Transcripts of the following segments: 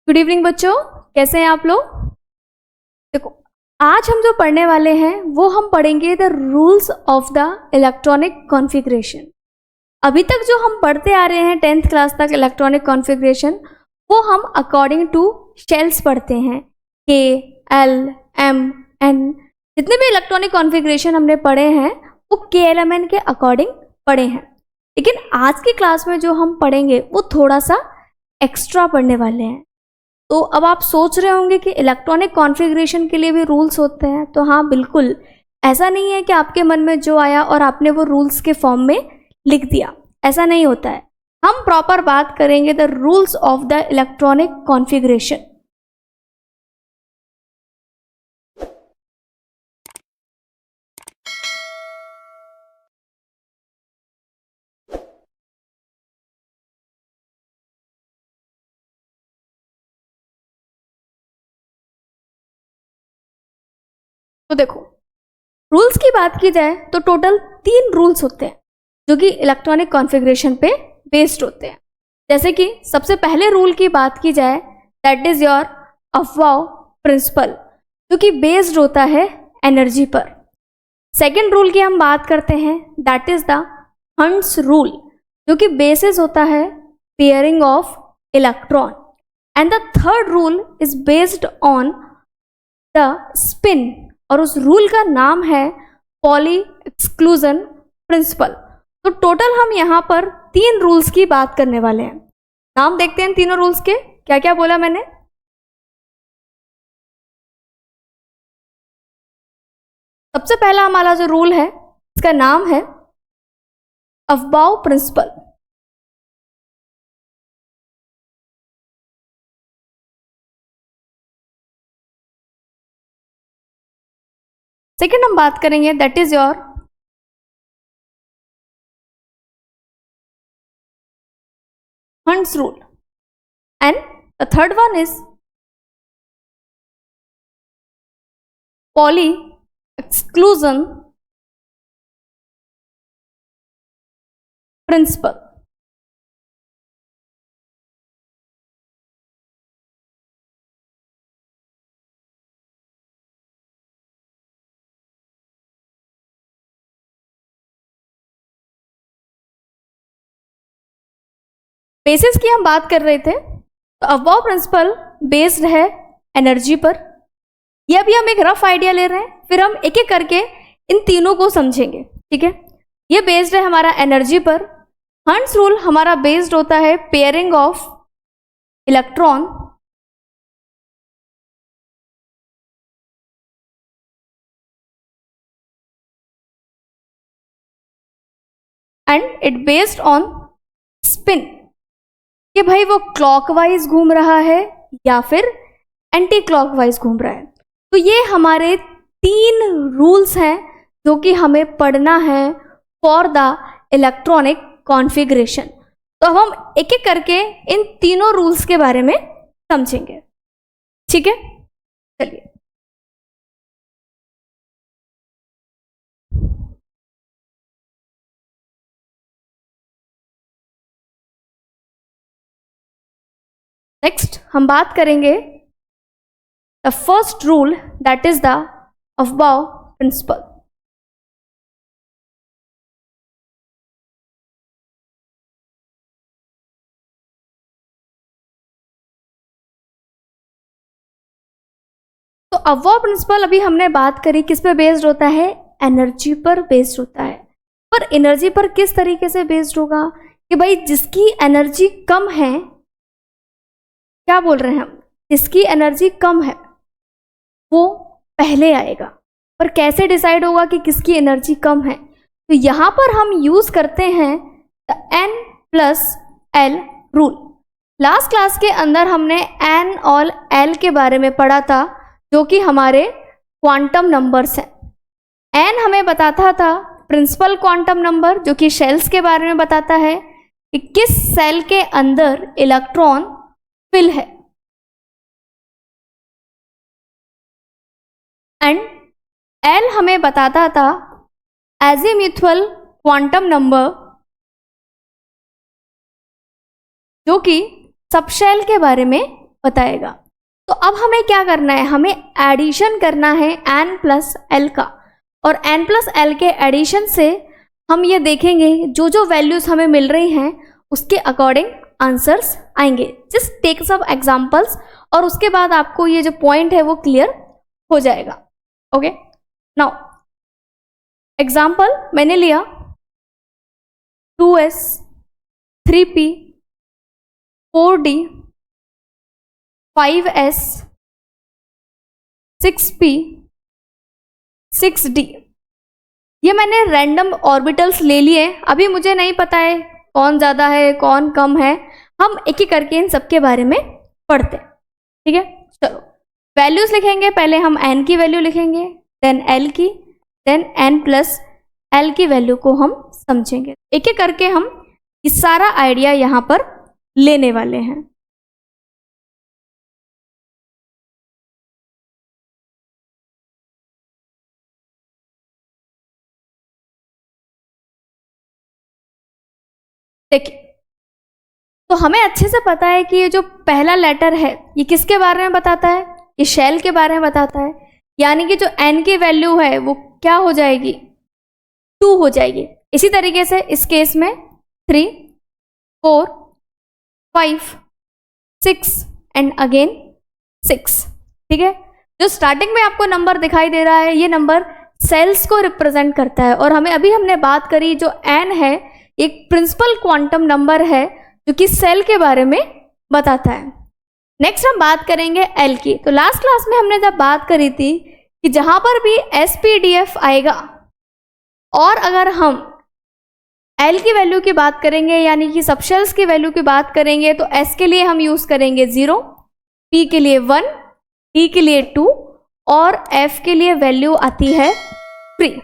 Good evening बच्चों, कैसे हैं आप लोग। देखो, आज हम जो पढ़ने वाले हैं वो हम पढ़ेंगे the rules of the electronic configuration. अभी तक जो हम पढ़ते आ रहे हैं 10th क्लास तक इलेक्ट्रॉनिक कॉन्फ़िगरेशन, वो हम अकॉर्डिंग टू शेल्स पढ़ते हैं। के, एल, एम, एन, जितने भी इलेक्ट्रॉनिक कॉन्फ़िगरेशन हमने पढ़े हैं वो KLMN के अकॉर्डिंग पढ़े हैं। लेकिन आज की क्लास में जो हम पढ़ेंगे वो थोड़ा सा एक्स्ट्रा पढ़ने वाले हैं। तो अब आप सोच रहे होंगे कि इलेक्ट्रॉनिक कॉन्फ़िगरेशन के लिए भी रूल्स होते हैं। तो हाँ, बिल्कुल, ऐसा नहीं है कि आपके मन में जो आया और आपने वो रूल्स के फॉर्म में लिख दिया, ऐसा नहीं होता है। हम प्रॉपर बात करेंगे the rules of the electronic configuration. तो देखो, रूल्स की बात की जाए तो टोटल 3 रूल्स होते हैं जो कि इलेक्ट्रॉनिक कॉन्फ़िगरेशन पे बेस्ड होते हैं। जैसे कि सबसे पहले रूल की बात की जाए, दैट इज योर अफवाओ प्रिंसिपल, जो कि बेस्ड होता है एनर्जी पर। सेकेंड रूल की हम बात करते हैं, that is the hunts rule, जो कि बेसिस होता है pairing of electron. And the third rule is based on the spin, और उस रूल का नाम है पॉली एक्सक्लूजन प्रिंसिपल। तो टोटल हम यहाँ पर 3 रूल्स की बात करने वाले हैं। नाम देखते हैं तीनों रूल्स के, क्या क्या बोला मैंने। सबसे पहला हमारा जो रूल है इसका नाम है अफबाउ प्रिंसिपल। सेकेंड हम बात करेंगे, that is your hunts rule. And the third one is poly exclusion principal. Basis की हम बात कर रहे थे, तो अफबाउ प्रिंसिपल बेस्ड है एनर्जी पर। यह भी हम एक रफ आइडिया ले रहे हैं, फिर हम एक एक करके इन तीनों को समझेंगे, ठीक है। ये बेस्ड है हमारा एनर्जी पर। हंट्स रूल हमारा बेस्ड होता है pairing of electron. And it based on spin, कि भाई वो क्लॉकवाइज घूम रहा है या फिर एंटी क्लॉकवाइज घूम रहा है। तो ये हमारे 3 रूल्स हैं जो कि हमें पढ़ना है फॉर द इलेक्ट्रॉनिक कॉन्फ़िगरेशन। तो अब हम एक एक करके इन तीनों रूल्स के बारे में समझेंगे, ठीक है। चलिए, नेक्स्ट हम बात करेंगे the first rule, that is the Aufbau principle. तो अफबाउ प्रिंसिपल अभी हमने बात करी किस पे बेस्ड होता है, एनर्जी पर बेस्ड होता है। पर एनर्जी पर किस तरीके से बेस्ड होगा कि भाई जिसकी एनर्जी कम है, क्या बोल रहे हैं हम, जिसकी एनर्जी कम है वो पहले आएगा। पर कैसे डिसाइड होगा कि किसकी एनर्जी कम है, तो यहाँ पर हम यूज करते हैं the N+L rule. Last class के अंदर हमने N और L के बारे में पढ़ा था, जो कि हमारे क्वांटम नंबर्स हैं। N हमें बताता था प्रिंसिपल क्वांटम नंबर, जो कि शेल्स के बारे में बताता है कि किस सेल के अंदर इलेक्ट्रॉन फिल है। एंड L हमें बताता था एजीम्यूथुअल क्वांटम नंबर, जो कि सबशेल के बारे में बताएगा। तो अब हमें क्या करना है, हमें एडिशन करना है n प्लस एल का, और n प्लस एल के एडिशन से हम ये देखेंगे जो जो वैल्यूज हमें मिल रही हैं उसके अकॉर्डिंग आंसर्स आएंगे। जस्ट टेक सम एग्जांपल्स और उसके बाद आपको ये जो पॉइंट है वो क्लियर हो जाएगा। ओके, नाउ एग्जांपल मैंने लिया 2s 3p 4d 5s 6p 6d। ये मैंने रैंडम ऑर्बिटल्स ले लिए। अभी मुझे नहीं पता है कौन ज़्यादा है कौन कम है, हम एक एक करके इन सब के बारे में पढ़ते हैं। ठीक है, चलो वैल्यूज लिखेंगे। पहले हम n की वैल्यू लिखेंगे, देन l की, देन n प्लस l की वैल्यू को हम समझेंगे। एक एक करके हम इस सारा आइडिया यहाँ पर लेने वाले हैं। देखिए, तो हमें अच्छे से पता है कि ये जो पहला लेटर है ये किसके बारे में बताता है, ये शेल के बारे में बताता है। यानी कि जो n की वैल्यू है वो क्या हो जाएगी, 2 हो जाएगी। इसी तरीके से इस केस में 3 4 5 6 एंड अगेन 6। ठीक है, जो स्टार्टिंग में आपको नंबर दिखाई दे रहा है ये नंबर सेल्स को रिप्रेजेंट करता है। और हमने बात करी जो n है एक प्रिंसिपल क्वांटम नंबर है जो कि सेल के बारे में बताता है। नेक्स्ट हम बात करेंगे एल की। तो लास्ट क्लास में हमने जब बात करी थी कि जहां पर भी SPDF आएगा और अगर हम एल की वैल्यू की बात करेंगे यानी कि सबशेल्स की वैल्यू की बात करेंगे तो एस के लिए हम यूज करेंगे 0, पी के लिए 1, टी के लिए 2 और एफ के लिए वैल्यू आती है 3।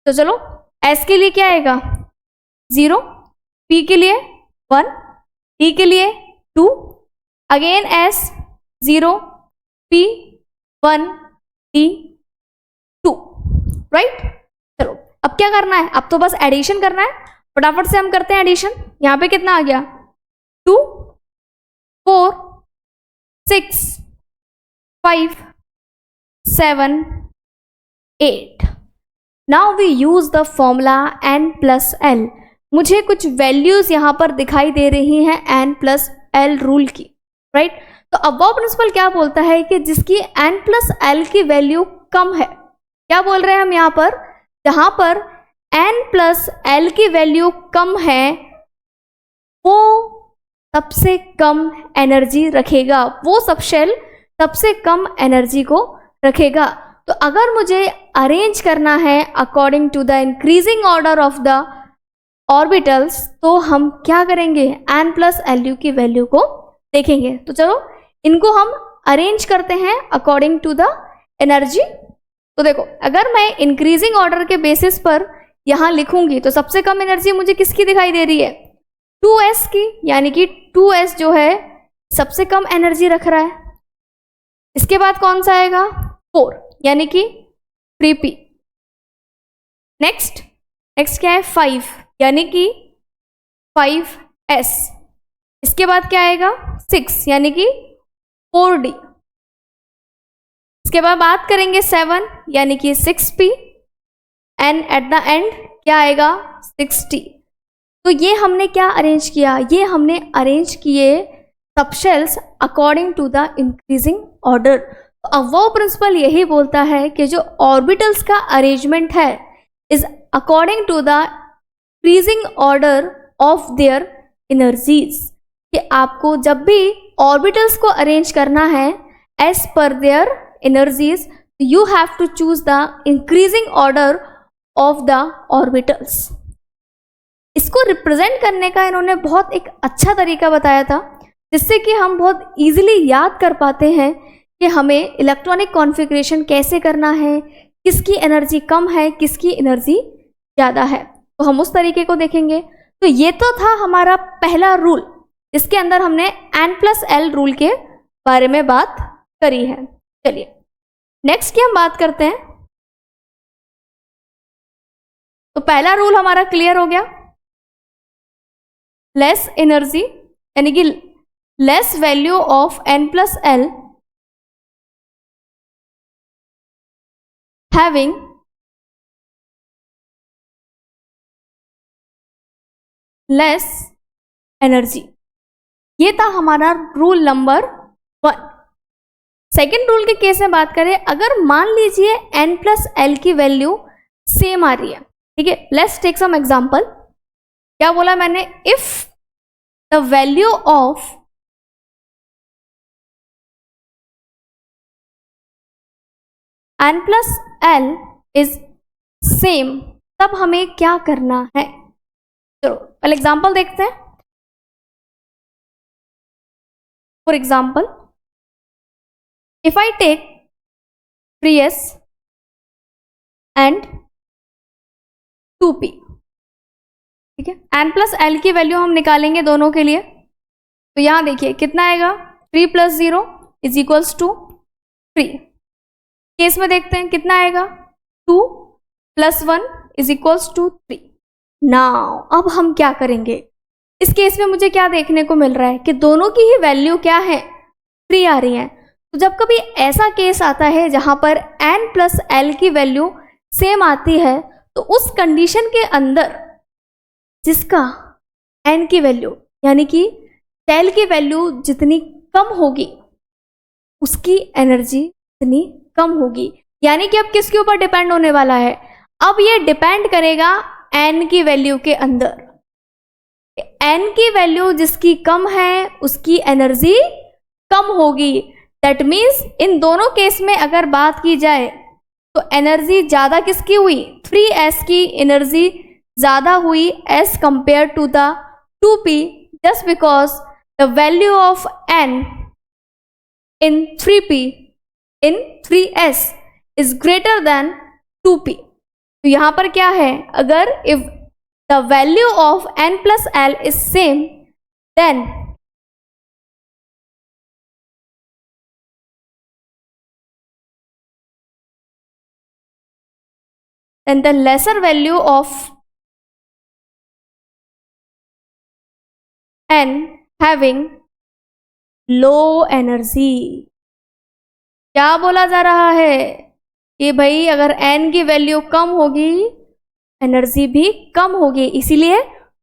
तो चलो एस के लिए क्या आएगा 0, पी के लिए 1, टी के लिए 2, again S 0, P 1, T 2, right. चलो अब क्या करना है, अब तो बस एडिशन करना है। फटाफट से हम करते हैं एडिशन। यहाँ पे कितना आ गया 2 4 6 5 7 8। Now we use the formula n plus l. मुझे कुछ वैल्यूज यहाँ पर दिखाई दे रही हैं n प्लस एल रूल की, राइट। तो अबव प्रिंसिपल क्या बोलता है कि जिसकी n प्लस एल की वैल्यू कम है, क्या बोल रहे हैं हम यहाँ पर, जहां पर n प्लस एल की वैल्यू कम है वो सबसे कम एनर्जी रखेगा, वो सबशेल सबसे कम एनर्जी को रखेगा। तो अगर मुझे अरेंज करना है according to the increasing order of the orbitals तो हम क्या करेंगे, n प्लस एल की वैल्यू को देखेंगे। तो चलो इनको हम अरेंज करते हैं अकॉर्डिंग टू द एनर्जी। तो देखो अगर मैं इंक्रीजिंग ऑर्डर के बेसिस पर यहाँ लिखूंगी तो सबसे कम एनर्जी मुझे किसकी दिखाई दे रही है 2s की, यानी कि 2s जो है सबसे कम एनर्जी रख रहा है। इसके बाद कौन सा आएगा 4 यानी कि 3p। नेक्स्ट क्या है 5 यानी कि 5s। इसके बाद क्या आएगा 6 यानी कि 4d। इसके बाद बात करेंगे 7 यानी कि 6p and at the end क्या आएगा 6t। तो ये हमने क्या अरेंज किया, ये हमने अरेंज किए subshells according to the increasing order. तो अब वो प्रिंसिपल यही बोलता है कि जो ऑर्बिटल्स का अरेंजमेंट है is according to the increasing order of their energies, कि आपको जब भी ऑर्बिटल्स को अरेंज करना है as per their energies you have to choose the increasing order of the orbitals. इसको रिप्रेजेंट करने का इन्होंने बहुत एक अच्छा तरीका बताया था जिससे कि हम बहुत इजीली याद कर पाते हैं कि हमें इलेक्ट्रॉनिक कॉन्फ़िगरेशन कैसे करना है, किसकी एनर्जी कम है किसकी एनर्जी ज़्यादा है। तो हम उस तरीके को देखेंगे। तो ये तो था हमारा पहला रूल, इसके अंदर हमने n प्लस एल रूल के बारे में बात करी है। चलिए नेक्स्ट की हम बात करते हैं। तो पहला रूल हमारा क्लियर हो गया, लेस एनर्जी यानी कि less value of n plus L having less energy. ये था हमारा रूल नंबर 1। सेकेंड रूल के केस में बात करें, अगर मान लीजिए n प्लस एल की वैल्यू सेम आ रही है, ठीक है, लेट्स टेक सम एग्जांपल। क्या बोला मैंने? If the value of n plus L is same, तब हमें क्या करना है? चलो पहले एग्जांपल देखते हैं। For example, if I take 3s and 2p, ठीक है, n प्लस एल की वैल्यू हम निकालेंगे दोनों के लिए। तो यहां देखिए कितना आएगा, 3 plus 0 is equals to 3। Case में देखते हैं कितना आएगा, 2 plus 1 is equals to 3। Now अब हम क्या करेंगे? इस केस में मुझे क्या देखने को मिल रहा है कि दोनों की ही वैल्यू क्या है, 3 आ रही है। तो जब कभी ऐसा केस आता है जहां पर n प्लस एल की वैल्यू सेम आती है, तो उस कंडीशन के अंदर जिसका n की वैल्यू यानी कि सेल की वैल्यू जितनी कम होगी उसकी एनर्जी इतनी कम होगी। यानी कि अब किसके ऊपर डिपेंड होने वाला है? अब ये डिपेंड करेगा n की वैल्यू के अंदर। n की वैल्यू जिसकी कम है उसकी एनर्जी कम होगी। दैट मीन्स इन दोनों केस में अगर बात की जाए तो एनर्जी ज़्यादा किसकी हुई? 3s की एनर्जी ज़्यादा as as compare to the 2p, just because the value of n in 3p in 3s is greater than 2p। तो यहाँ पर क्या है, अगर if the value of n plus L is same, then the lesser value of n having low energy। क्या बोला जा रहा है कि भाई अगर n की वैल्यू कम होगी एनर्जी भी कम होगी, इसीलिए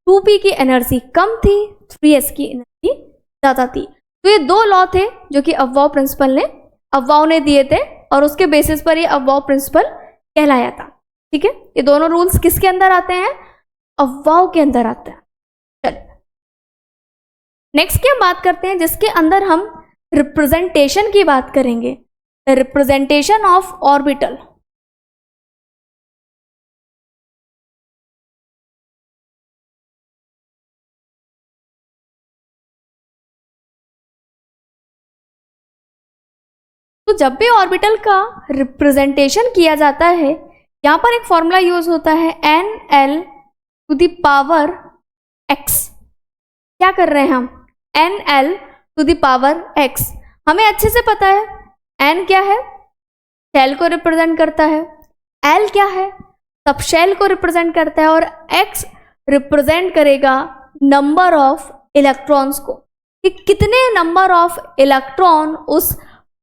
2p की एनर्जी कम थी, 3s की एनर्जी ज़्यादा थी। तो ये दो लॉ थे जो कि अब्बाउ प्रिंसिपल ने अब्बाउ ने दिए थे और उसके बेसिस पर ये अब्बाउ प्रिंसिपल कहलाया था। ठीक है, ये दोनों रूल्स किसके अंदर आते हैं? अब्बाउ के अंदर आते हैं। चलिए नेक्स्ट की हम बात करते हैं जिसके अंदर हम रिप्रेजेंटेशन की बात करेंगे, रिप्रेजेंटेशन ऑफ ऑर्बिटल। तो जब भी ऑर्बिटल का रिप्रेजेंटेशन किया जाता है, यहाँ पर एक फॉर्मूला यूज होता है NL to the power x। क्या कर रहे हैं हम? NL to the power x। हमें अच्छे से पता है n क्या है, शेल को रिप्रेजेंट करता है, L क्या है, सब शेल को रिप्रेजेंट करता है, और x रिप्रेजेंट करेगा नंबर ऑफ इलेक्ट्रॉन्स को, कि कितने नंबर ऑफ इलेक्ट्रॉन उस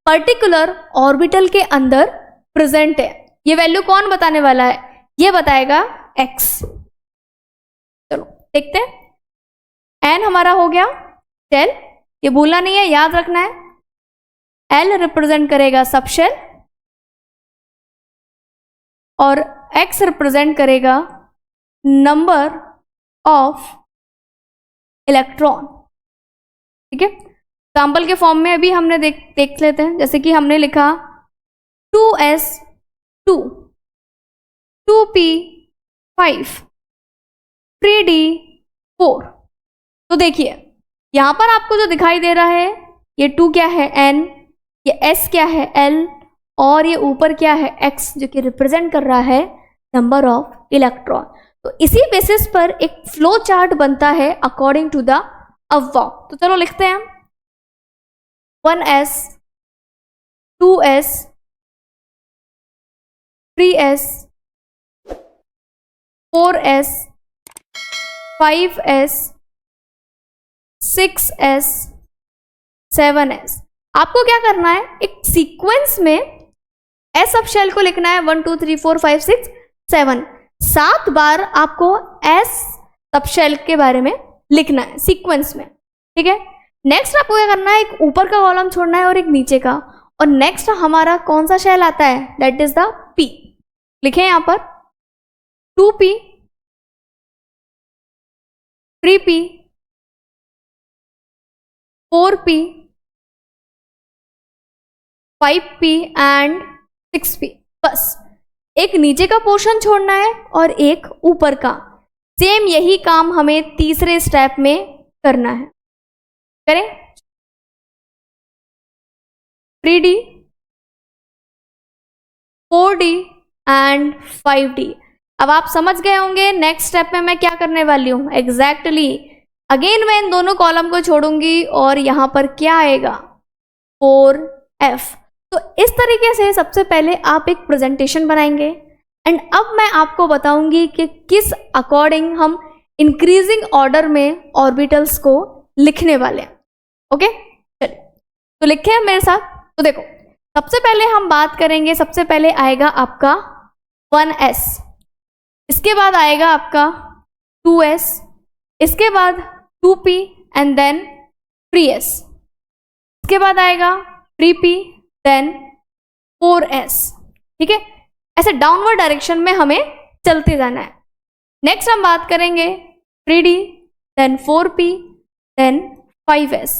पर्टिकुलर ऑर्बिटल के अंदर प्रेजेंट है। ये वैल्यू कौन बताने वाला है? ये बताएगा x। चलो देखते हैं। n हमारा हो गया शेल, ये भूलना नहीं है, याद रखना है। l रिप्रेजेंट करेगा सब शेल और x रिप्रेजेंट करेगा नंबर ऑफ इलेक्ट्रॉन। ठीक है, एग्जाम्पल के फॉर्म में अभी हमने देख लेते हैं। जैसे कि हमने लिखा 2s2, 2p5, 3d4। तो देखिए यहां पर आपको जो दिखाई दे रहा है, ये 2 क्या है n, ये s क्या है l, और ये ऊपर क्या है x, जो कि रिप्रेजेंट कर रहा है नंबर ऑफ इलेक्ट्रॉन। तो इसी बेसिस पर एक फ्लो चार्ट बनता है अकॉर्डिंग टू द अब्बाउ। तो चलो लिखते हैं हम 1s, 2s, 3s, 4s, 5s, 6s, 7s। आपको क्या करना है, एक सीक्वेंस में s सब शेल को लिखना है 1 2 3 4 5 6 7, 7 बार आपको s सब शेल के बारे में लिखना है सीक्वेंस में, ठीक है। नेक्स्ट आपको क्या करना है, एक ऊपर का कॉलम छोड़ना है और एक नीचे का, और नेक्स्ट हमारा कौन सा शेल आता है, दैट इज द p। लिखें यहां पर 2p 3p 4p 5p and 6p। बस एक नीचे का पोर्शन छोड़ना है और एक ऊपर का। सेम यही काम हमें तीसरे स्टेप में करना है, करें। 3d 4d and 5d। अब आप समझ गए होंगे नेक्स्ट स्टेप में मैं क्या करने वाली हूं। एग्जैक्टली अगेन मैं इन दोनों कॉलम को छोड़ूंगी और यहां पर क्या आएगा, 4f। तो इस तरीके से सबसे पहले आप एक प्रेजेंटेशन बनाएंगे एंड अब मैं आपको बताऊंगी कि किस अकॉर्डिंग हम इंक्रीजिंग ऑर्डर में ऑर्बिटल्स को लिखने वाले हैं। ओके, चलिए तो लिखे मेरे साथ। तो देखो सबसे पहले हम बात करेंगे, सबसे पहले आएगा आपका 1s, इसके बाद आएगा आपका 2s, इसके बाद 2p एंड देन 3s, इसके बाद आएगा 3p देन 4s, ठीक है। ऐसे डाउनवर्ड डायरेक्शन में हमें चलते जाना है। नेक्स्ट हम बात करेंगे 3d then 4p then 5s,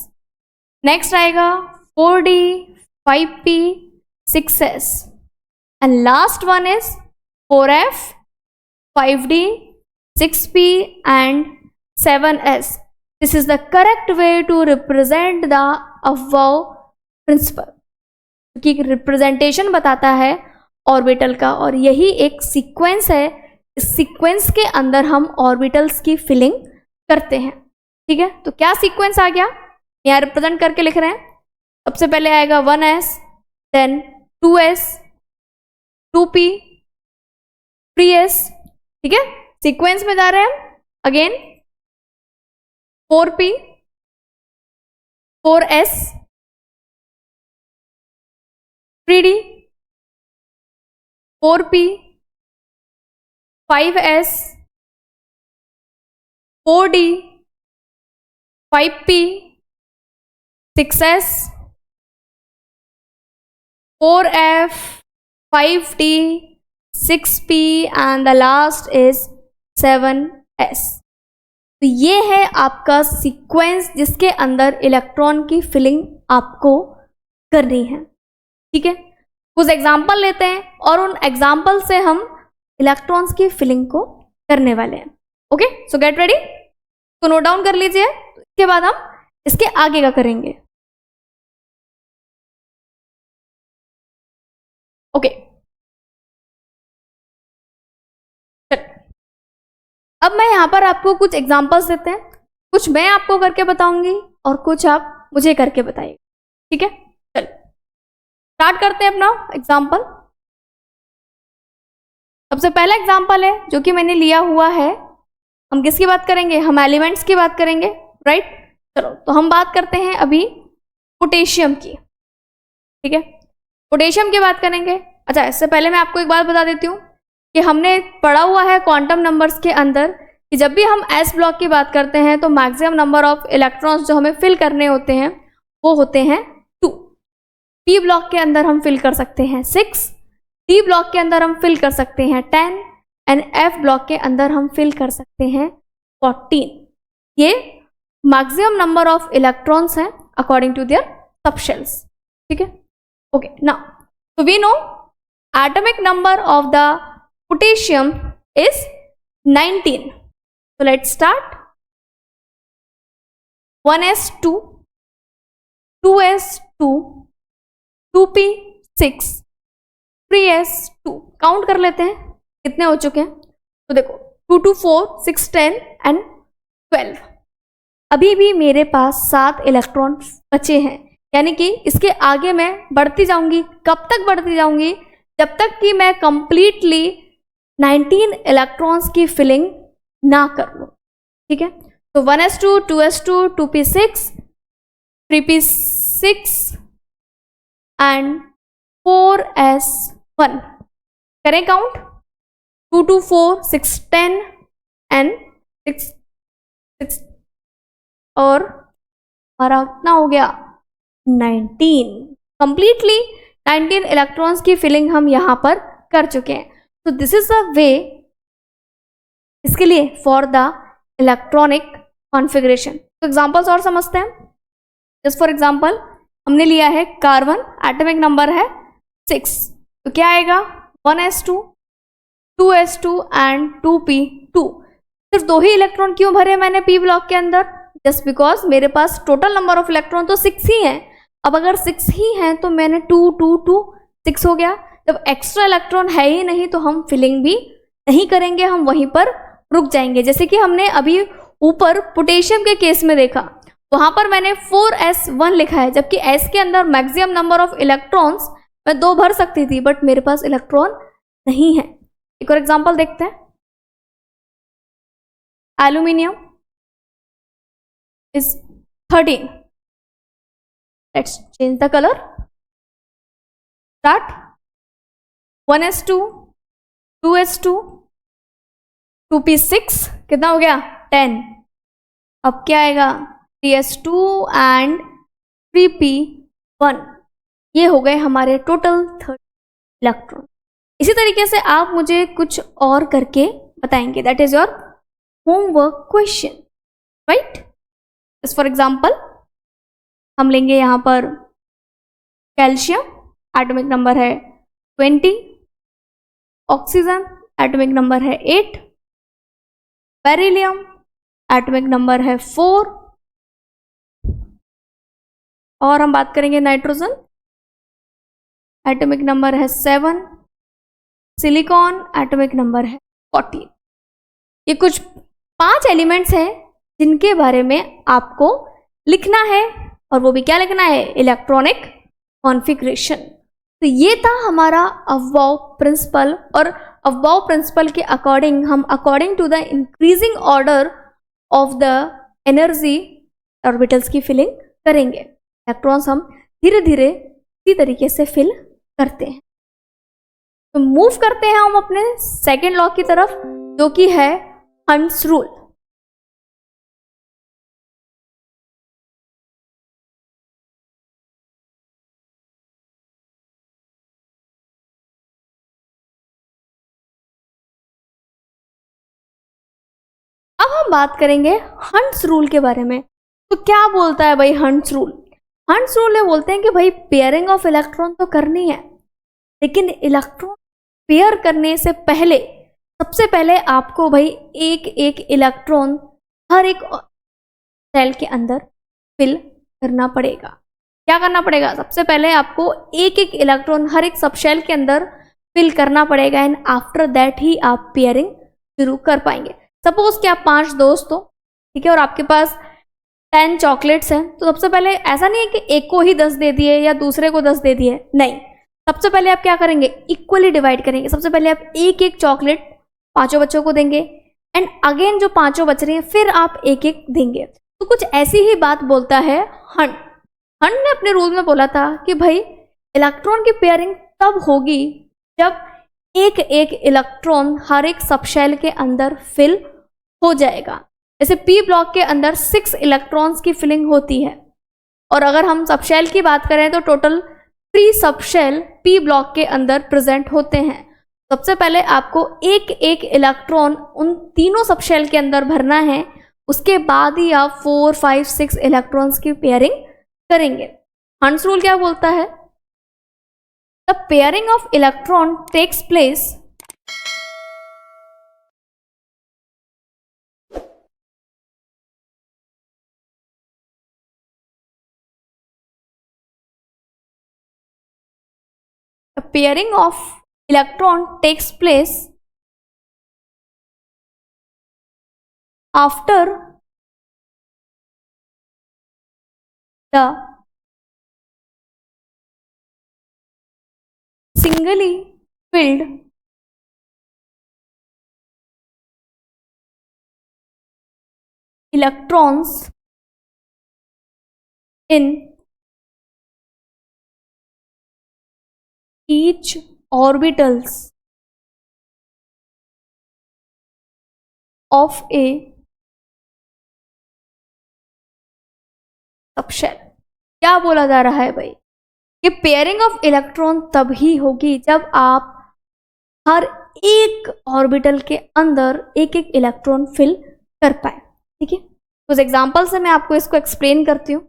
next आएगा 4d 5p 6s and last one is 4f 5d 6p and 7s. This is the correct way to represent the above principle, क्योंकि रिप्रेजेंटेशन बताता है ऑर्बिटल का और यही एक सीक्वेंस है। इस सीक्वेंस के अंदर हम ऑर्बिटल्स की फिलिंग करते हैं, ठीक है। तो क्या सीक्वेंस आ गया, यहाँ रिप्रेजेंट करके लिख रहे हैं। सबसे पहले आएगा 1s then 2s 2p 3s, ठीक है। सीक्वेंस में जा रहे हैं हम। Again 4p 4s 3d 4p 5s 4d 5p 6s 4f 5d 6p and the last is 7s। तो ये है आपका सीक्वेंस जिसके अंदर इलेक्ट्रॉन की फिलिंग आपको करनी है, ठीक है। कुछ एग्जाम्पल लेते हैं और उन एग्जाम्पल से हम इलेक्ट्रॉन्स की फिलिंग को करने वाले हैं। ओके, सो गेट रेडी, तो नोट डाउन कर लीजिए। इसके बाद हम इसके आगे का करेंगे। ओके, अब मैं यहां पर आपको कुछ एग्जाम्पल्स देते हैं, कुछ मैं आपको करके बताऊंगी और कुछ आप मुझे करके बताइए, ठीक है। चल स्टार्ट करते हैं अपना एग्जाम्पल। सबसे पहला एग्जाम्पल है जो कि मैंने लिया हुआ है, हम किसकी बात करेंगे, हम एलिमेंट्स की बात करेंगे, राइट। चलो तो हम बात करते हैं अभी पोटेशियम की, ठीक है। पोटेशियम की बात करेंगे। अच्छा, इससे पहले मैं आपको एक बात बता देती हूँ कि हमने पढ़ा हुआ है क्वांटम नंबर्स के अंदर कि जब भी हम एस ब्लॉक की बात करते हैं तो मैक्सिमम नंबर ऑफ इलेक्ट्रॉन्स जो हमें फिल करने होते हैं वो होते हैं 2। पी ब्लॉक के अंदर हम फिल कर सकते हैं 6, डी ब्लॉक के अंदर हम फिल कर सकते हैं 10 एंड एफ ब्लॉक के अंदर हम फिल कर सकते हैं 14। ये मैक्सिमम नंबर ऑफ इलेक्ट्रॉन्स हैं अकॉर्डिंग टू देयर सबशेल्स, ठीक है। Okay, now so we know atomic number of the potassium is 19. So let's start. 1s2 2s2 2p6 3s2। Count कर लेते हैं कितने हो चुके हैं। तो देखो 2 2 4 6 10 एंड 12। अभी भी मेरे पास 7 इलेक्ट्रॉन बचे हैं, यानी कि इसके आगे मैं बढ़ती जाऊंगी। कब तक बढ़ती जाऊंगी, जब तक कि मैं कंप्लीटली 19 इलेक्ट्रॉन्स की फिलिंग ना कर लूं, ठीक है। तो 1s2 2s2 2p6 3p6 6 and 4s1. करें काउंट, 2 2 4 6 10 and 6 6 और हमारा कितना हो गया 19. कंप्लीटली 19 इलेक्ट्रॉन्स की फिलिंग हम यहाँ पर कर चुके हैं. तो दिस इज द वे इसके लिए फॉर द इलेक्ट्रॉनिक कॉन्फ़िगरेशन. तो एग्जांपल्स और समझते हैं. जस्ट फॉर एग्जांपल हमने लिया है कार्बन, एटॉमिक नंबर है 6, तो क्या आएगा 1s2 2s2 एंड 2p2. सिर्फ 2 ही इलेक्ट्रॉन क्यों भरे मैंने p ब्लॉक के अंदर? जस्ट बिकॉज मेरे पास टोटल नंबर ऑफ इलेक्ट्रॉन तो 6 ही हैं. अब अगर 6 ही हैं तो मैंने 2 2 2 6 हो गया. जब एक्स्ट्रा इलेक्ट्रॉन है ही नहीं तो हम फिलिंग भी नहीं करेंगे, हम वहीं पर रुक जाएंगे. जैसे कि हमने अभी ऊपर पोटेशियम के केस में देखा, वहां पर मैंने 4s1 लिखा है, जबकि s के अंदर मैक्सिमम नंबर ऑफ इलेक्ट्रॉन्स मैं 2 भर सकती थी, बट मेरे पास इलेक्ट्रॉन नहीं है. एक और एग्जांपल देखते हैं. Aluminium is 13. Let's change the color. Start. 1s2 2s2 2p6 कितना हो गया 10. अब क्या आएगा 3s2 एंड 3p1. ये हो गए हमारे टोटल 30 इलेक्ट्रॉन. इसी तरीके से आप मुझे कुछ और करके बताएंगे. That is your homework question, right? For example हम लेंगे यहाँ पर कैल्शियम, एटॉमिक नंबर है 20, ऑक्सीजन एटॉमिक नंबर है 8, बेरिलियम एटॉमिक नंबर है 4, और हम बात करेंगे नाइट्रोजन, एटॉमिक नंबर है 7, सिलिकॉन एटॉमिक नंबर है 14. ये कुछ 5 एलिमेंट्स हैं जिनके बारे में आपको लिखना है, और वो भी क्या लिखना है, इलेक्ट्रॉनिक कॉन्फ़िगरेशन. तो ये था हमारा अबव प्रिंसिपल, और अबव प्रिंसिपल के अकॉर्डिंग हम according to the increasing order of the energy orbitals की फिलिंग करेंगे. इलेक्ट्रॉन्स हम धीरे धीरे इसी तरीके से फिल करते हैं. तो मूव करते हैं हम अपने सेकेंड लॉ की तरफ, जो कि है हंट्स रूल. अब हम बात करेंगे हंट्स रूल के बारे में. तो क्या बोलता है भाई हंट्स रूल? हंट्स रूल ये बोलते हैं कि भाई पेयरिंग ऑफ इलेक्ट्रॉन तो करनी है, लेकिन इलेक्ट्रॉन पेयर करने से पहले सबसे पहले आपको भाई एक एक इलेक्ट्रॉन हर एक सेल के अंदर फिल करना पड़ेगा. क्या करना पड़ेगा? सबसे पहले आपको एक एक इलेक्ट्रॉन हर एक सब शेल के अंदर फिल करना पड़ेगा, एंड आफ्टर दैट ही आप पेयरिंग शुरू कर पाएंगे. सपोज कि आप 5 दोस्त हो, ठीक है, और आपके पास 10 चॉकलेट्स हैं, तो सबसे पहले ऐसा नहीं है कि एक को ही 10 दे दिए या दूसरे को 10 दे दिए, नहीं. सबसे पहले आप क्या करेंगे, इक्वली डिवाइड करेंगे. सबसे पहले आप एक एक चॉकलेट 5 बच्चों को देंगे, एंड अगेन जो 5 बच रहे हैं फिर आप एक एक देंगे. तो कुछ ऐसी ही बात बोलता है हंट. हंट ने अपने रूल में बोला था कि भाई इलेक्ट्रॉन की पेयरिंग तब होगी जब एक एक इलेक्ट्रॉन हर एक सबशेल के अंदर फिल हो जाएगा. जैसे पी ब्लॉक के अंदर 6 इलेक्ट्रॉन्स की फिलिंग होती है, और अगर हम सबशेल की बात करें तो टोटल 3 सबशेल पी ब्लॉक के अंदर प्रेजेंट होते हैं. सबसे पहले आपको एक एक इलेक्ट्रॉन उन तीनों सबशेल के अंदर भरना है, उसके बाद ही आप 4 5 6 इलेक्ट्रॉन्स की पेयरिंग करेंगे. हंट्स रूल क्या बोलता है? The pairing of electron takes place the pairing of electron takes place after the singly filled electrons in each orbitals of a subshell. क्या बोला जा रहा है भाई कि पेयरिंग ऑफ इलेक्ट्रॉन तभी होगी जब आप हर एक ऑर्बिटल के अंदर एक एक इलेक्ट्रॉन फिल कर पाए। ठीक है, कुछ एग्जांपल से मैं आपको इसको एक्सप्लेन करती हूँ।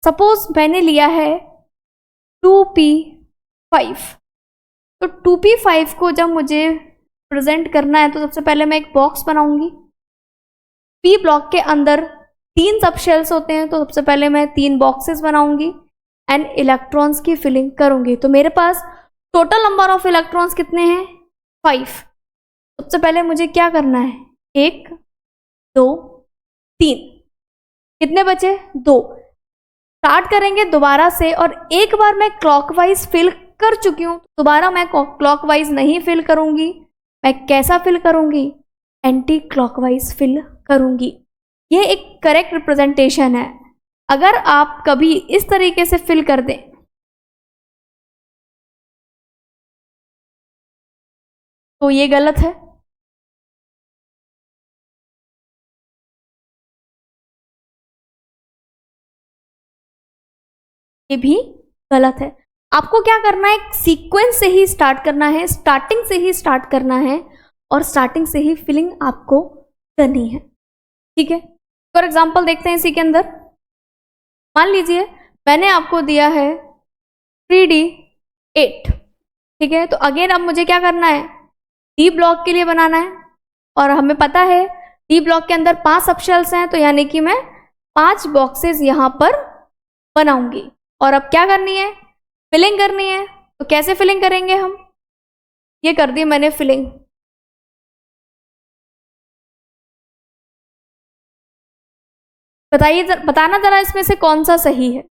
सपोज मैंने लिया है 2p5, तो 2p5 को जब मुझे प्रेजेंट करना है तो सबसे पहले मैं एक बॉक्स बनाऊंगी। पी ब्लॉक के अंदर 3 सबशेल्स होते हैं, तो सबसे पहले मैं 3 बॉक्सेस बनाऊंगी एंड इलेक्ट्रॉन्स की फिलिंग करूंगी। तो मेरे पास टोटल नंबर ऑफ इलेक्ट्रॉन्स कितने हैं? 5। सबसे पहले मुझे क्या करना है? 1 2 3, कितने बचे? 2। स्टार्ट करेंगे दोबारा से, और एक बार मैं क्लॉकवाइज फिल कर चुकी हूँ, दोबारा मैं क्लॉकवाइज नहीं फिल करूंगी। मैं कैसा फिल करूंगी? एंटी क्लॉकवाइज फिल करूंगी। ये एक करेक्ट रिप्रेजेंटेशन है। अगर आप कभी इस तरीके से फिल कर दें तो ये गलत है। ये भी गलत है। आपको क्या करना है? सीक्वेंस से ही स्टार्ट करना है, स्टार्टिंग से ही स्टार्ट करना है, और स्टार्टिंग से ही फिलिंग आपको करनी है। ठीक है, फॉर एग्जांपल देखते हैं इसी के अंदर। मान लीजिए मैंने आपको दिया है 3d8। ठीक है, तो अगेन अब मुझे क्या करना है? डी ब्लॉक के लिए बनाना है, और हमें पता है डी ब्लॉक के अंदर 5 सबशेल्स हैं, तो यानी कि मैं 5 बॉक्सेस यहां पर बनाऊंगी। और अब क्या करनी है? फिलिंग करनी है। तो कैसे फिलिंग करेंगे हम? ये कर दी मैंने फिलिंग। बताइए, बताना जरा इसमें से कौन सा सही है।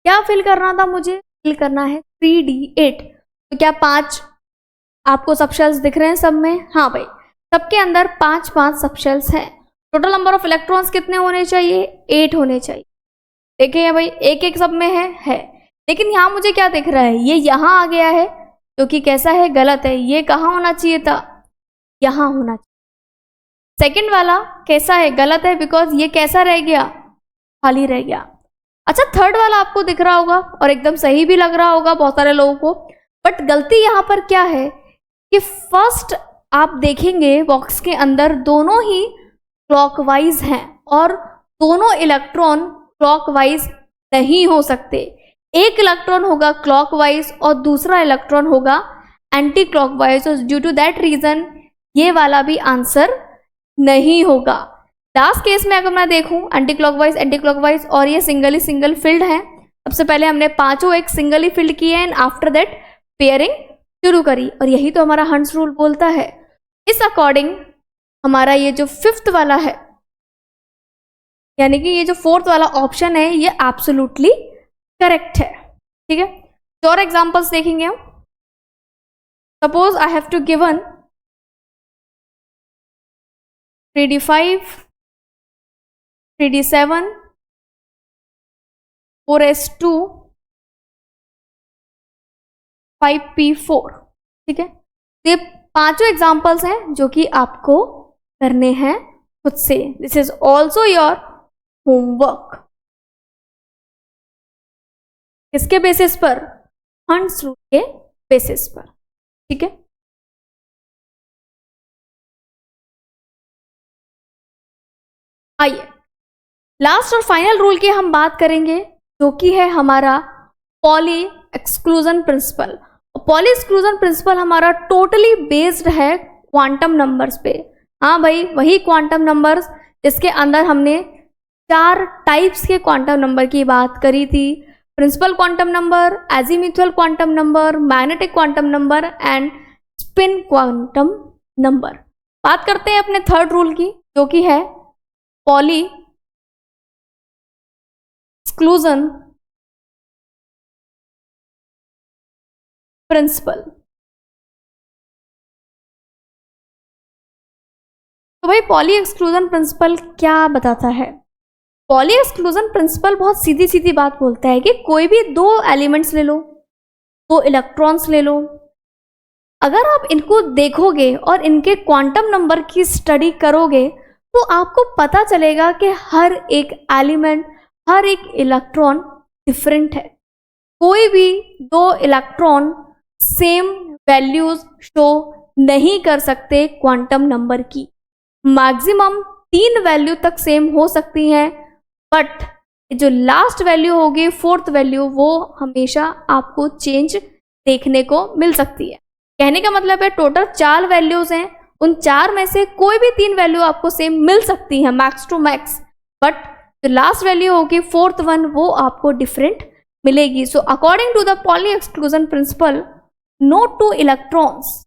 क्या फिल करना था मुझे? फिल करना है 3d8। तो क्या 5 आपको सबशेल्स दिख रहे हैं सब में? हाँ भाई, सबके अंदर 5 सबशेल्स हैं। टोटल नंबर ऑफ इलेक्ट्रॉन्स कितने होने चाहिए? 8 होने चाहिए। देखिए भाई, एक एक सब में है। लेकिन यहाँ मुझे क्या दिख रहा है? ये यहाँ आ गया है, जो कि कैसा है? गलत है। ये कहाँ होना चाहिए था? यहाँ होना चाहिए। सेकंड वाला कैसा है? गलत है, बिकॉज ये कैसा रह गया? खाली रह गया। अच्छा, थर्ड वाला आपको दिख रहा होगा और एकदम सही भी लग रहा होगा बहुत सारे लोगों को, बट गलती यहाँ पर क्या है कि फर्स्ट आप देखेंगे बॉक्स के अंदर दोनों ही क्लॉकवाइज हैं, और दोनों इलेक्ट्रॉन क्लॉकवाइज नहीं हो सकते। एक इलेक्ट्रॉन होगा क्लॉकवाइज और दूसरा इलेक्ट्रॉन होगा anti clockwise. Due to that reason ये वाला भी आंसर नहीं होगा। लास्ट केस में अगर मैं देखूं, एंटी क्लॉकवाइज और ये सिंगल फिल्ड है। सबसे पहले हमने पांचों एक सिंगली फिल्ड किए एंड आफ्टर दैट पेयरिंग शुरू करी, और यही तो हमारा हंट्स रूल बोलता है। इस अकॉर्डिंग हमारा ये जो 5th वाला है, यानी कि ये जो 4th वाला ऑप्शन है, ये एब्सोल्युटली करेक्ट है। ठीक है, तो और एग्जांपल्स देखेंगे हम। Suppose I have to given 3d5, 3d7, 4s2, 5p4। ठीक है, ये पांचों एग्जांपल्स हैं जो कि आपको करने हैं खुद से। This is also your homework. किसके बेसिस पर? हंट्स रूल के बेसिस पर। ठीक है, आइए लास्ट और फाइनल रूल की हम बात करेंगे, जो कि है हमारा poly exclusion principal. Poly exclusion principal हमारा टोटली बेस्ड है क्वांटम नंबर्स पे। हाँ भाई, वही क्वांटम नंबर्स जिसके अंदर हमने 4 टाइप्स के क्वांटम नंबर की बात करी थी। Principal quantum number, azimuthal quantum number, magnetic quantum number and spin quantum number. बात करते हैं अपने थर्ड रूल की, जो कि है पॉली एक्सक्लूजन प्रिंसिपल। तो भाई पॉली एक्सक्लूजन प्रिंसिपल क्या बताता है? पॉली एक्सक्लूजन प्रिंसिपल बहुत सीधी सीधी बात बोलता है कि कोई भी 2 एलिमेंट्स ले लो, 2 इलेक्ट्रॉन्स ले लो, अगर आप इनको देखोगे और इनके क्वांटम नंबर की स्टडी करोगे तो आपको पता चलेगा कि हर एक एलिमेंट, हर एक इलेक्ट्रॉन डिफरेंट है। कोई भी 2 इलेक्ट्रॉन सेम वैल्यूज शो नहीं कर सकते क्वांटम नंबर की। मैक्सिमम 3 वैल्यू तक सेम हो सकती हैं, बट जो लास्ट वैल्यू होगी, 4th वैल्यू, वो हमेशा आपको चेंज देखने को मिल सकती है। कहने का मतलब है टोटल 4 वैल्यूज हैं, उन 4 में से कोई भी 3 वैल्यू आपको सेम मिल सकती है मैक्स टू मैक्स, बट जो लास्ट वैल्यू होगी 4th वन, वो आपको डिफरेंट मिलेगी। So according to the Pauli exclusion principle, no 2 electrons,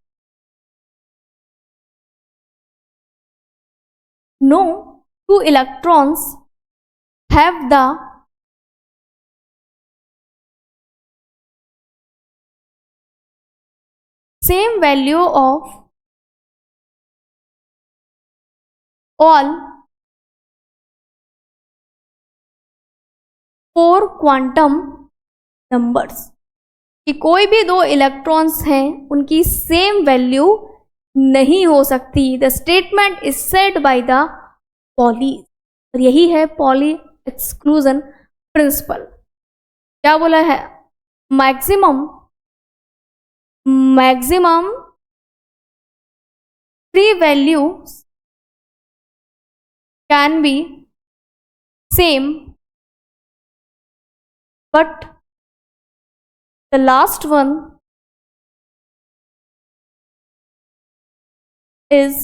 no 2 electrons have the same value of all 4 quantum numbers. कि कोई भी 2 इलेक्ट्रॉन्स हैं उनकी सेम वैल्यू नहीं हो सकती। The statement is said by the poly, और यही है पॉली एक्सक्लूजन प्रिंसिपल। क्या बोला है? Maximum 3 values can be same, but the last one is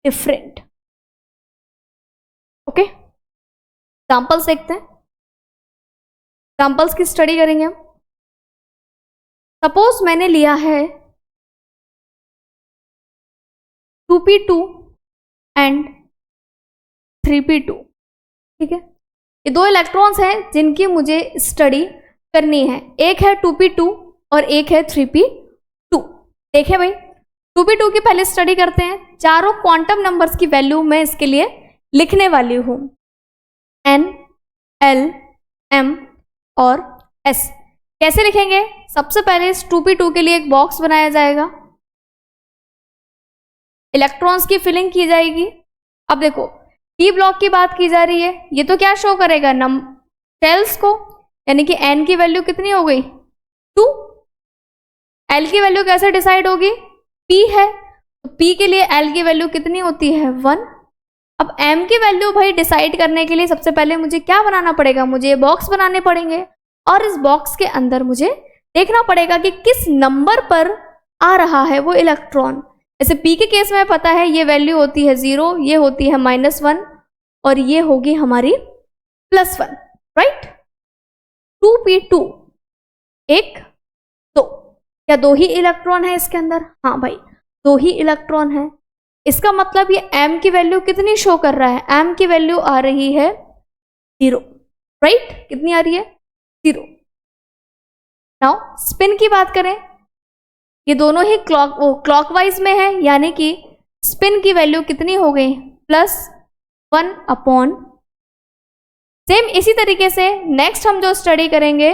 different. Okay, examples देखते हैं। एग्जाम्पल्स की स्टडी करेंगे हम। सपोज मैंने लिया है 2p2 एंड 3p2, ठीक है। ये 2 इलेक्ट्रॉन्स हैं जिनकी मुझे स्टडी करनी है। एक है 2p2 और एक है 3p2। देखें भाई, 2p2 की पहले स्टडी करते हैं। चारों क्वांटम नंबर्स की वैल्यू मैं इसके लिए लिखने वाली हूं, n, l, m और s। कैसे लिखेंगे? सबसे पहले इस 2p2 के लिए एक बॉक्स बनाया जाएगा, इलेक्ट्रॉन्स की फिलिंग की जाएगी। अब देखो, p ब्लॉक की बात की जा रही है, ये तो क्या शो करेगा? शेल्स को, यानी कि n की वैल्यू कितनी हो गई? 2। l की वैल्यू कैसे डिसाइड होगी? p है, तो p के लिए l की वैल्यू कितनी होती है? 1। अब m की वैल्यू भाई डिसाइड करने के लिए सबसे पहले मुझे क्या बनाना पड़ेगा? मुझे बॉक्स बनाने पड़ेंगे, और इस बॉक्स के अंदर मुझे देखना पड़ेगा कि किस नंबर पर आ रहा है वो इलेक्ट्रॉन। जैसे p के केस में पता है ये वैल्यू होती है 0, ये होती है -1 और ये होगी हमारी +1, राइट। 2p2 1 2, क्या 2 ही इलेक्ट्रॉन है इसके अंदर? हाँ भाई, 2 ही इलेक्ट्रॉन है। इसका मतलब ये m की वैल्यू कितनी शो कर रहा है? m की वैल्यू आ रही है 0, राइट। कितनी आ रही है? 0। नाउ स्पिन की बात करें, ये दोनों ही क्लॉकवाइज में है, यानी कि स्पिन की वैल्यू कितनी हो गई? +1/। सेम इसी तरीके से नेक्स्ट हम जो स्टडी करेंगे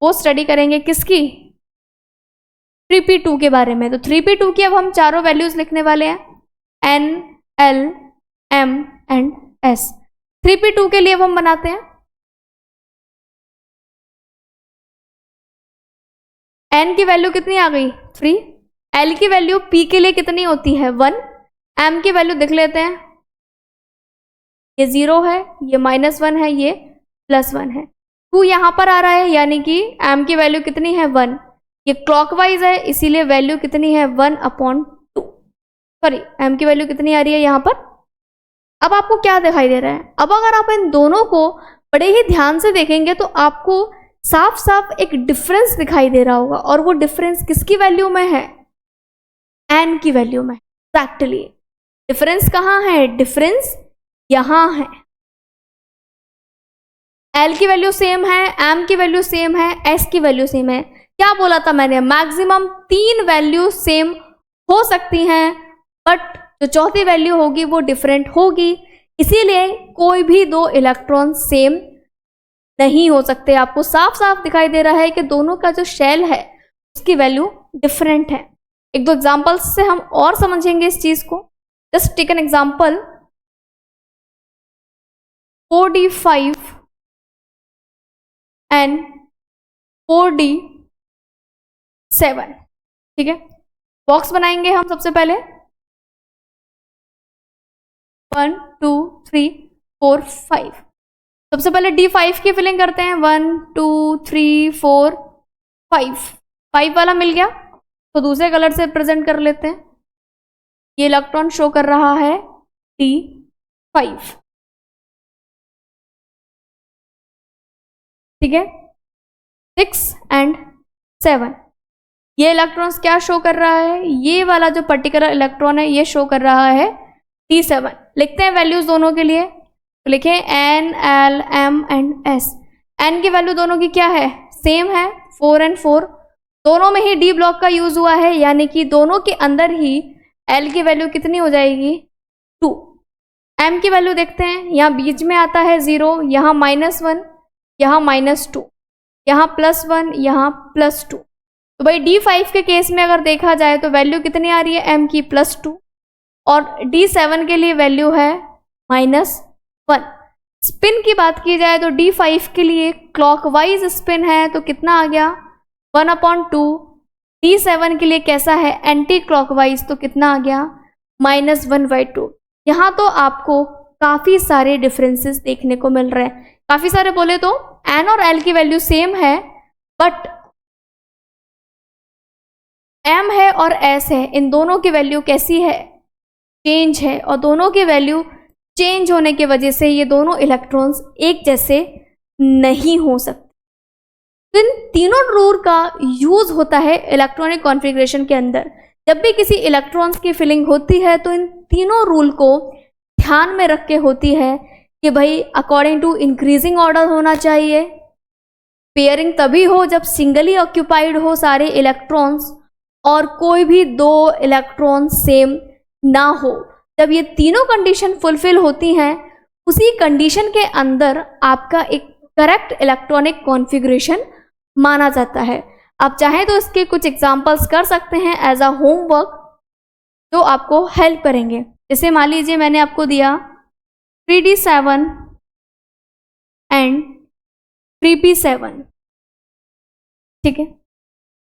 वो स्टडी करेंगे किसकी? 3p2 के बारे में। तो 3p2 की अब हम चारों वैल्यूज लिखने वाले हैं, n, l, m and s। 3p2 के लिए अब हम बनाते हैं, n की वैल्यू कितनी आ गई? 3। l की वैल्यू p के लिए कितनी होती है? 1। m की वैल्यू देख लेते हैं, ये 0 है, ये -1 है, ये +1 है। 2 यहाँ पर आ रहा है, यानी कि m की वैल्यू कितनी है 1। ये क्लॉकवाइज है, इसीलिए वैल्यू कितनी है 1/2। सॉरी, m की वैल्यू कितनी आ रही है यहाँ पर। अब आपको क्या दिखाई दे रहा है, अब अगर आप इन दोनों को बड़े ही ध्यान से देखेंगे तो आपको साफ साफ एक डिफरेंस दिखाई दे रहा होगा, और वो डिफरेंस किसकी वैल्यू में है, n की वैल्यू में। एक्जेक्टली डिफरेंस कहाँ है, डिफरेंस यहाँ है। l की वैल्यू सेम है, m की वैल्यू सेम है, s की वैल्यू सेम है। क्या बोला था मैंने, मैक्सिमम 3 वैल्यू सेम हो सकती हैं, बट जो चौथी वैल्यू होगी वो डिफरेंट होगी, इसीलिए कोई भी 2 इलेक्ट्रॉन सेम नहीं हो सकते। आपको साफ साफ दिखाई दे रहा है कि दोनों का जो शेल है उसकी वैल्यू डिफरेंट है। एक दो एग्जांपल्स से हम और समझेंगे इस चीज को। Just take an example, 4d5 and 4d7। ठीक है, बॉक्स बनाएंगे हम सबसे पहले 1 2 3 4 5। सबसे पहले D5 की फिलिंग करते हैं, 1 2 3 4 5 वाला मिल गया तो दूसरे कलर से प्रेजेंट कर लेते हैं। ये इलेक्ट्रॉन शो कर रहा है D5। ठीक है, 6 एंड 7। ये इलेक्ट्रॉन्स क्या शो कर रहा है, ये वाला जो पर्टिकुलर इलेक्ट्रॉन है ये शो कर रहा है D7। लिखते हैं वैल्यूज दोनों के लिए, तो लिखें N L M and S। N की वैल्यू दोनों की क्या है, सेम है, 4 एंड 4। दोनों में ही D ब्लॉक का यूज हुआ है, यानी कि दोनों के अंदर ही L की वैल्यू कितनी हो जाएगी 2। M की वैल्यू देखते हैं, यहाँ बीच में आता है 0, यहाँ -1, यहाँ -2, यहाँ +1, यहाँ +2। तो भाई D5 के केस में अगर देखा जाए तो वैल्यू कितनी आ रही है M की +2, और D7 के लिए वैल्यू है -1। स्पिन की बात की जाए तो D5 के लिए क्लॉकवाइज स्पिन है तो कितना आ गया 1/2। D7 के लिए कैसा है, एंटी क्लॉकवाइज, तो कितना आ गया -1/2। यहाँ तो आपको काफ़ी सारे डिफरेंसेस देखने को मिल रहे हैं। काफ़ी सारे बोले तो N और L की वैल्यू सेम है, बट M है और S है, इन दोनों की वैल्यू कैसी है, चेंज है, और दोनों की वैल्यू चेंज होने की वजह से ये दोनों इलेक्ट्रॉन्स एक जैसे नहीं हो सकते। तो इन तीनों रूल का यूज होता है इलेक्ट्रॉनिक कॉन्फ़िगरेशन के अंदर। जब भी किसी इलेक्ट्रॉन्स की फिलिंग होती है तो इन तीनों रूल को ध्यान में रख के होती है कि भाई अकॉर्डिंग टू इंक्रीजिंग ऑर्डर होना चाहिए। पेयरिंग तभी हो जब सिंगली ऑक्यूपाइड हो सारे इलेक्ट्रॉन्स, और कोई भी 2 इलेक्ट्रॉन सेम ना हो। जब ये तीनों कंडीशन फुलफिल होती हैं, उसी कंडीशन के अंदर आपका एक करेक्ट इलेक्ट्रॉनिक कॉन्फ़िगरेशन माना जाता है। आप चाहें तो इसके कुछ एग्जांपल्स कर सकते हैं एज अ होमवर्क, जो आपको हेल्प करेंगे। जैसे मान लीजिए मैंने आपको दिया 3d7 एंड 3p7। ठीक है,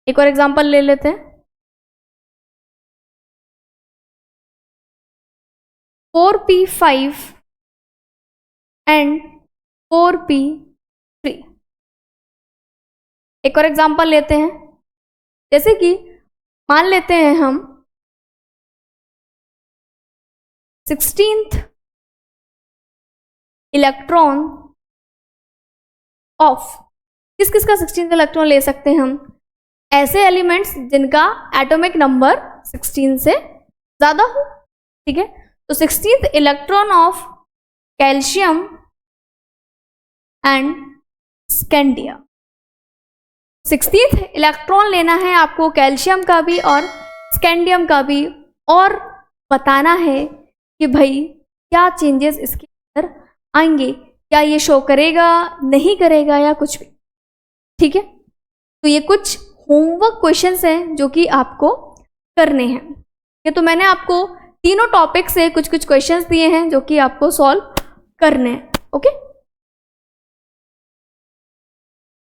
एक और एग्जांपल ले लेते हैं, 4p5 एंड 4p3। एक और एग्जांपल लेते हैं, जैसे कि मान लेते हैं हम 16th इलेक्ट्रॉन ऑफ, किस किस का 16th इलेक्ट्रॉन ले सकते हैं हम, ऐसे एलिमेंट्स जिनका एटॉमिक नंबर 16 से ज़्यादा हो। ठीक है, तो 16th electron of calcium and scandium. 16th electron लेना है आपको कैल्शियम का भी और स्कैंडियम का भी, और बताना है कि भाई क्या चेंजेस इसके अंदर आएंगे, क्या ये शो करेगा नहीं करेगा या कुछ भी। ठीक है, तो ये कुछ होमवर्क क्वेश्चंस हैं जो कि आपको करने हैं। ये तो मैंने आपको तीनों टॉपिक से कुछ कुछ क्वेश्चंस दिए हैं जो कि आपको सॉल्व करने हैं। ओके।